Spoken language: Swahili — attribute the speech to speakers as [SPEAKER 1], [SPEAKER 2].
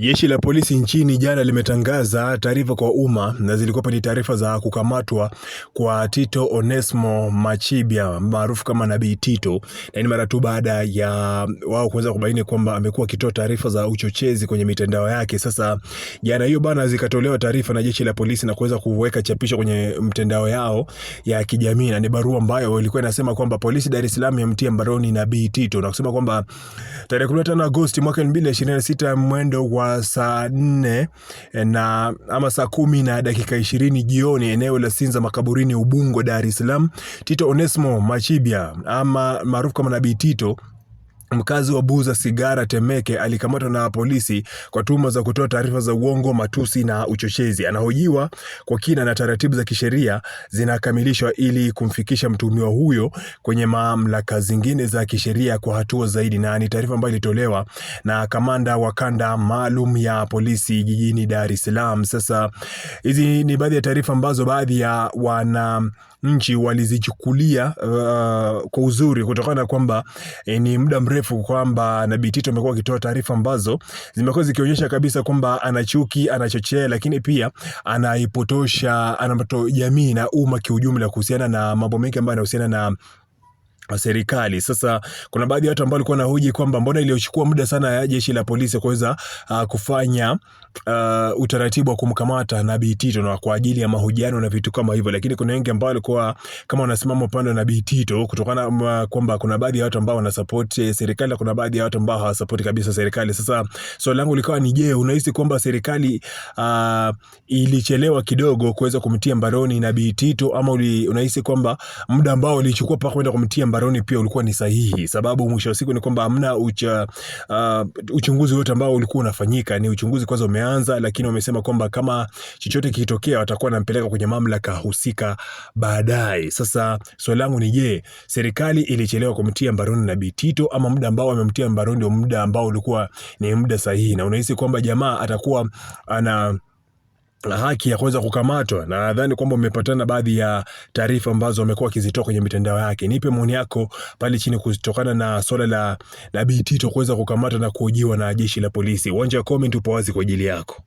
[SPEAKER 1] Jeshi la polisi nchini jana limetangaza taarifa kwa umma na zilikuwa ni taarifa za kukamatwa kwa Tito Onesmo Machibia maarufu kama Nabii Tito, na ni mara tu baada ya wao kuweza kubaini kwamba amekuwa akitoa taarifa za uchochezi kwenye mitandao yake. Sasa jana hiyo bana zikatolewa taarifa na jeshi la polisi na kuweza kuweka chapisho kwenye mtandao yao ya kijamii, na ni barua ambayo ilikuwa inasema kwamba polisi Dar es Salaam yamtia mbaroni Nabii Tito, na kusema kwamba tarehe 15 Agosti mwaka 2026 mwendo wa saa 4 na ama saa 10 na dakika 20 jioni, eneo la Sinza Makaburini, Ubungo, Dar es Salaam, Tito Onesmo Machibia ama maarufu kama Nabii Tito, mkazi wa Buza Sigara Temeke, alikamatwa na polisi kwa tuhuma za kutoa taarifa za uongo, matusi na uchochezi. Anahojiwa kwa kina na taratibu za kisheria zinakamilishwa ili kumfikisha mtuhumiwa huyo kwenye mamlaka zingine za kisheria kwa hatua zaidi, na ni taarifa ambayo ilitolewa na kamanda wa kanda maalum ya polisi jijini Dar es Salaam. Sasa hizi ni baadhi ya taarifa ambazo baadhi ya wananchi walizichukulia kwa uzuri, kutokana na kwamba ni muda mrefu kwamba Nabii Tito amekuwa akitoa taarifa ambazo zimekuwa zikionyesha kabisa kwamba anachuki, anachochea, lakini pia anaipotosha jamii na umma kiujumla kuhusiana na mambo mengi ambayo yanahusiana na serikali. Sasa kuna baadhi ya watu ambao walikuwa wanahoji kwamba mbona iliochukua muda sana ya jeshi la polisi kuweza kufanya utaratibu wa kumkamata Nabii Tito na kwa ajili ya mahojiano na vitu kama hivyo, lakini kuna wengi ambao walikuwa kama wanasimama upande wa Nabii Tito, kutokana na kwamba kuna baadhi ya watu ambao wanasupport serikali na kuna baadhi ya watu ambao hawasupport kabisa serikali. Sasa swali langu likawa ni je, unahisi kwamba serikali ilichelewa kidogo kuweza kumtia mbaroni Nabii Tito, ama unahisi kwamba muda ambao ulichukua mpaka kwenda kumtia mbaroni pia ulikuwa ni sahihi? Sababu mwisho wa siku ni kwamba hamna uchunguzi wote ambao ulikuwa unafanyika. Ni uchunguzi kwanza umeanza, lakini wamesema kwamba kama chochote kitokea watakuwa wanampeleka kwenye mamlaka husika baadaye. Sasa swali langu ni je, serikali ilichelewa kumtia mbaroni Nabii Tito, ama muda ambao wamemtia mbaroni ndio muda ambao ulikuwa ni muda sahihi? Na unahisi kwamba jamaa atakuwa ana haki ya kuweza kukamatwa? Na nadhani kwamba umepatana baadhi ya taarifa ambazo wamekuwa wakizitoa kwenye mitandao yake. Nipe maoni yako pale chini kutokana na swala la Nabii Tito kuweza kukamatwa na kuhojiwa na jeshi la polisi. Uwanja wa comment upo wazi kwa ajili yako.